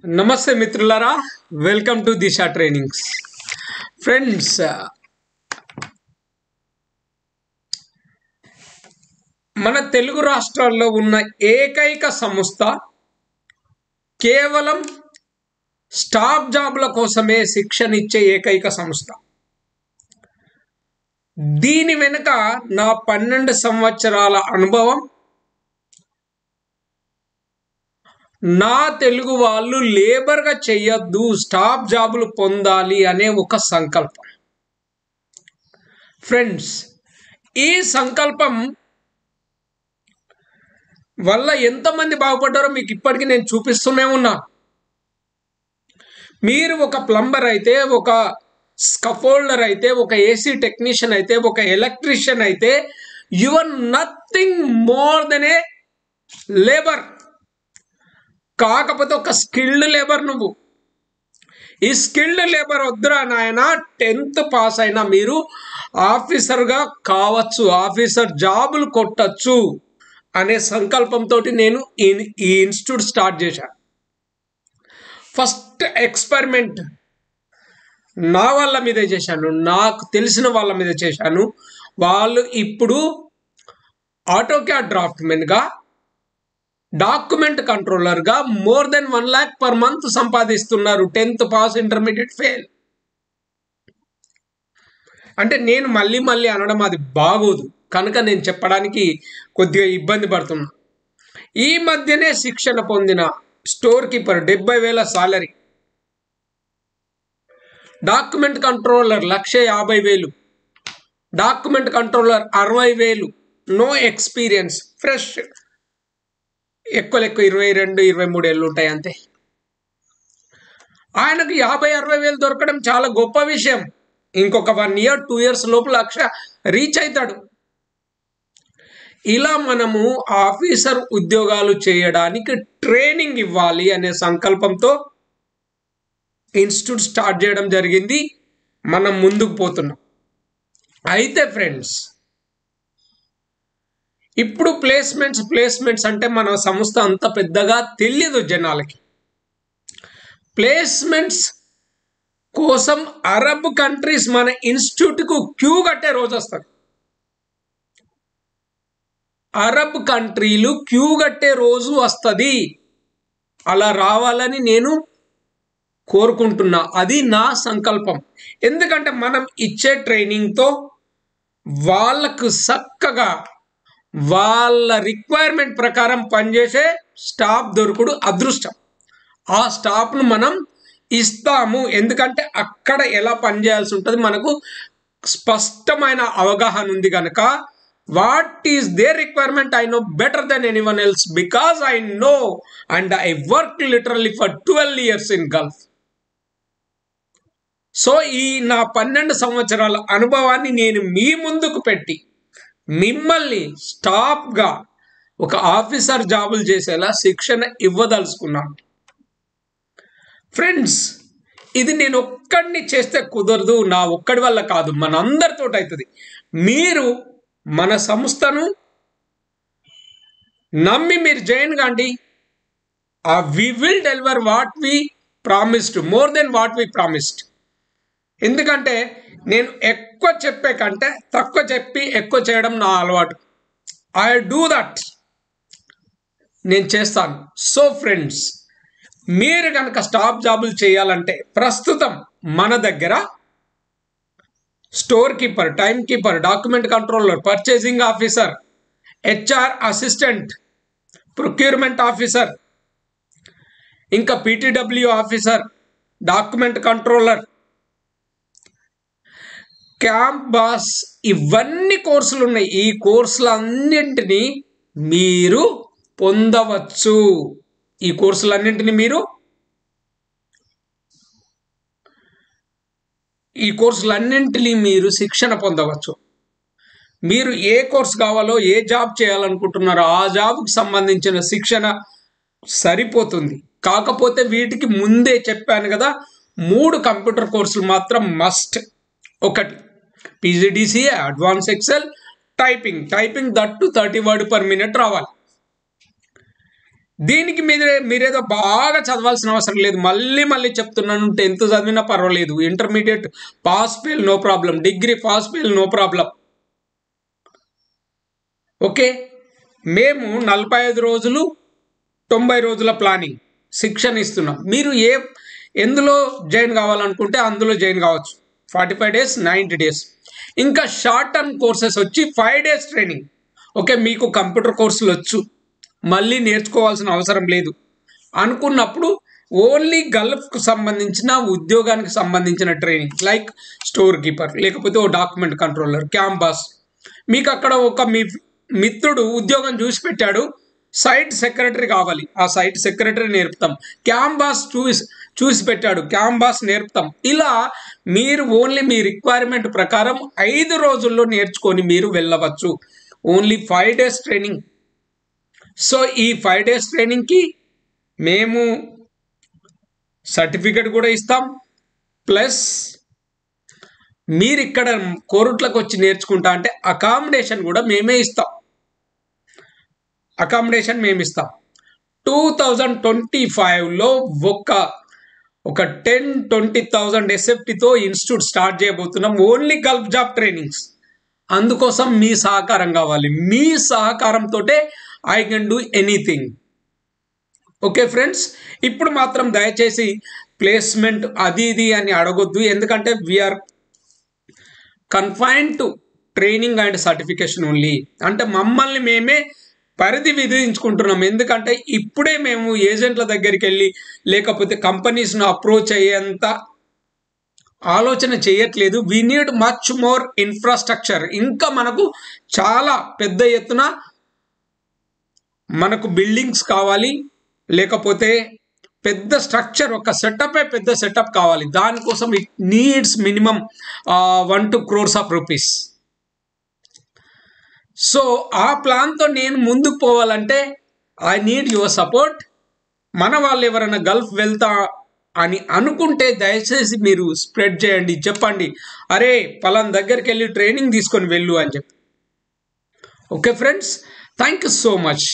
నమస్తే మిత్రులారా, welcome to Disha trainings. Friends, మన తెలుగు రాష్ట్రాల్లో ఉన్న ఏకైక సంస్థ కేవలం స్టాఫ్ జాబ్ల కోసమే శిక్షణ ఇచ్చే ఏకైక సంస్థ. దీని వెనుక నా 12 సంవత్సరాల అనుభవం, నా తెలుగు వాళ్ళు లేబర్గా చేయొద్దు, స్టాఫ్ జాబులు పొందాలి అనే ఒక సంకల్పం. ఫ్రెండ్స్, ఈ సంకల్పం వల్ల ఎంతమంది బాగుపడ్డారో మీకు ఇప్పటికీ నేను చూపిస్తూనే ఉన్నా. మీరు ఒక ప్లంబర్ అయితే, ఒక స్కఫోల్డర్ అయితే, ఒక ఏసీ టెక్నీషియన్ అయితే, ఒక ఎలక్ట్రీషియన్ అయితే, you are nothing more than a labour. కాకపోతే ఒక స్కిల్డ్ లేబర్. నువ్వు ఈ స్కిల్డ్ లేబర్ వద్దురా నాయన, 10th పాస్ అయినా మీరు ఆఫీసర్గా కావచ్చు, ఆఫీసర్ జాబులు కొట్టచ్చు అనే సంకల్పంతో నేను ఈ ఇన్స్టిట్యూట్ స్టార్ట్ చేశాను. ఫస్ట్ ఎక్స్పెరిమెంట్ నా వాళ్ళ మీదే చేశాను, నాకు తెలిసిన వాళ్ళ మీద చేశాను. వాళ్ళు ఇప్పుడు ఆటోక్యాడ్ డ్రాఫ్ట్మెన్గా, డాక్యుమెంట్ కంట్రోలర్గా more than 1 lakh per month సంపాదిస్తున్నారు. 10th pass, intermediate fail. అంటే నేను మళ్ళీ అనడం అది బాగోదు కనుక నేను చెప్పడానికి కొద్దిగా ఇబ్బంది పడుతున్నా. ఈ మధ్యనే శిక్షణ పొందిన store keeper 70,000 salary, document controller 1,50,000, document controller 60,000, no experience, fresh, ఎక్కువ 22, 23 ఏళ్ళు ఉంటాయి అంతే. ఆయనకు 50-60,000 దొరకడం చాలా గొప్ప విషయం. ఇంకొక 1 year 2 years లోపు 1,00,000 రీచ్ అవుతాడు. ఇలా మనము ఆఫీసర్ ఉద్యోగాలు చేయడానికి ట్రైనింగ్ ఇవ్వాలి అనే సంకల్పంతో ఇన్స్టిట్యూట్ స్టార్ట్ చేయడం జరిగింది. మనం ముందుకు పోతున్నాం. అయితే ఫ్రెండ్స్, ఇప్పుడు ప్లేస్మెంట్స్ అంటే మన సంస్థ అంత పెద్దగా తెలియదు జనాలకి. ప్లేస్మెంట్స్ కోసం అరబ్ కంట్రీస్ మన ఇన్స్టిట్యూట్కు క్యూ కట్టే రోజు వస్తుంది. అరబ్ కంట్రీలు క్యూ కట్టే రోజు వస్తుంది. అలా రావాలని నేను కోరుకుంటున్నా. అది నా సంకల్పం. ఎందుకంటే మనం ఇచ్చే ట్రైనింగ్తో వాళ్ళకు చక్కగా వాళ్ళ రిక్వైర్మెంట్ ప్రకారం పనిచేసే స్టాఫ్ దొరుకుడు అదృష్టం. ఆ స్టాఫ్ను మనం ఇస్తాము. ఎందుకంటే అక్కడ ఎలా పనిచేయాల్సి ఉంటుంది మనకు స్పష్టమైన అవగాహన ఉంది కనుక. What is their requirement I know better than anyone else, because I know and I work literally for 12 years in Gulf. So ఈ నా 12 సంవత్సరాల అనుభవాన్ని నేను మీ ముందుకు పెట్టి మిమ్మల్ని స్టాఫ్గా ఒక ఆఫీసర్ జాబులు చేసేలా శిక్షణ ఇవ్వదలుచుకున్నాను. ఫ్రెండ్స్, ఇది నేను ఒక్కడిని చేస్తే కుదరదు, నా ఒక్కడి వల్ల కాదు, మనందరితో అవుతుంది. మీరు మన సంస్థను నమ్మి మీరు జాయిన్ కాండి. We will deliver what we promised, more than what we promised. ఎందుకంటే నేను ఎక్కువ చెప్పే కంటే తక్కువ చెప్పి ఎక్కువ చేయడం నా అలవాటు. ఐ డూ దట్, నేను చేస్తాను. సో ఫ్రెండ్స్, మీరు కనుక స్టాఫ్ జాబులు చేయాలంటే ప్రస్తుతం మన దగ్గర store keeper, time keeper, document controller, purchasing officer, HR assistant, procurement officer, ఇంకా PTW officer, document controller, camp boss, ఇవన్నీ కోర్సులు ఉన్నాయి. ఈ కోర్సులన్నింటినీ మీరు పొందవచ్చు. ఈ కోర్సులన్నింటినీ మీరు శిక్షణ పొందవచ్చు. మీరు ఏ కోర్సు కావాలో, ఏ జాబ్ చేయాలనుకుంటున్నారో ఆ జాబ్కి సంబంధించిన శిక్షణ సరిపోతుంది. కాకపోతే వీటికి ముందే చెప్పాను కదా, 3 కంప్యూటర్ కోర్సులు మాత్రం మస్ట్. ఒకటి PGDCA, advance Excel, typing that 30 words per minute రావాలి. దీనికి మీరేదో బాగా చదవాల్సిన అవసరం లేదు. మళ్ళీ చెప్తున్నాను, 10th చదివినా పర్వాలేదు, intermediate pass fail no problem, degree pass fail no problem. Okay, మేము 45 రోజులు 90 రోజుల ప్లానింగ్ శిక్షణ ఇస్తున్నాం. మీరు ఎందులో జాయిన్ కావాలనుకుంటే అందులో జాయిన్ కావచ్చు. 45 days 90 days. ఇంకా షార్ట్ టర్మ్ కోర్సెస్ వచ్చి 5 days ట్రైనింగ్. ఓకే, మీకు కంప్యూటర్ కోర్సులు వచ్చు, మళ్ళీ నేర్చుకోవాల్సిన అవసరం లేదు అనుకున్నప్పుడు ఓన్లీ గల్ఫ్కు సంబంధించిన ఉద్యోగానికి సంబంధించిన ట్రైనింగ్, లైక్ స్టోర్ కీపర్, లేకపోతే ఓ డాక్యుమెంట్ కంట్రోలర్, క్యాంపస్. మీకు అక్కడ ఒక మీ మిత్రుడు ఉద్యోగం చూసి పెట్టాడు, సైట్ సెక్రటరీ కావాలి, ఆ సైట్ సెక్రటరీ నేర్పుతాం. క్యాంపస్ చూసి పెట్టాడు, క్యాంపస్ నేర్పుతాం. ఇలా మీరు ఓన్లీ మీ రిక్వైర్మెంట్ ప్రకారం 5 రోజుల్లో నేర్చుకొని మీరు వెళ్ళవచ్చు. Only 5 days training. సో ఈ 5 days ట్రైనింగ్కి మేము సర్టిఫికెట్ కూడా ఇస్తాం, ప్లస్ మీరు ఇక్కడ కోరుట్లకు వచ్చి నేర్చుకుంటా అంటే అకామిడేషన్ కూడా మేమే ఇస్తాం. 2025లో ఒక 10-20,000 SFTతో ఇన్స్టిట్యూట్ స్టార్ట్ చేయబోతున్నాం, ఓన్లీ గల్ఫ్ జాబ్ ట్రైనింగ్స్. అందుకోసం మీ సహకారం కావాలి. మీ సహకారంతో I can do anything. Okay friends, ఇప్పుడు మాత్రం దయచేసి ప్లేస్మెంట్ అది ఇది అని అడగొద్దు, ఎందుకంటే we're confined to training and certification only. అంటే మమ్మల్ని మేమే పరిధి విధించుకుంటున్నాం. ఎందుకంటే ఇప్పుడే మేము ఏజెంట్ల దగ్గరికి వెళ్ళి లేకపోతే కంపెనీస్ను అప్రోచ్ అయ్యేంత ఆలోచన చేయట్లేదు. We need much more infrastructure. ఇంకా మనకు చాలా పెద్ద ఎత్తున మనకు బిల్డింగ్స్ కావాలి, లేకపోతే పెద్ద స్ట్రక్చర్, ఒక పెద్ద సెటప్ కావాలి. దానికోసం it needs minimum 1-2 crores of rupees. So ఆ ప్లాన్తో నేను ముందుకు పోవాలంటే ఐ నీడ్ యువర్ సపోర్ట్. మన వాళ్ళు ఎవరైనా గల్ఫ్ వెళ్తా అని అనుకుంటే దయచేసి మీరు స్ప్రెడ్ చేయండి, చెప్పండి, అరే పలానా దగ్గరికి వెళ్ళి ట్రైనింగ్ తీసుకొని వెళ్ళు అని చెప్పి. Okay friends, thank you so much.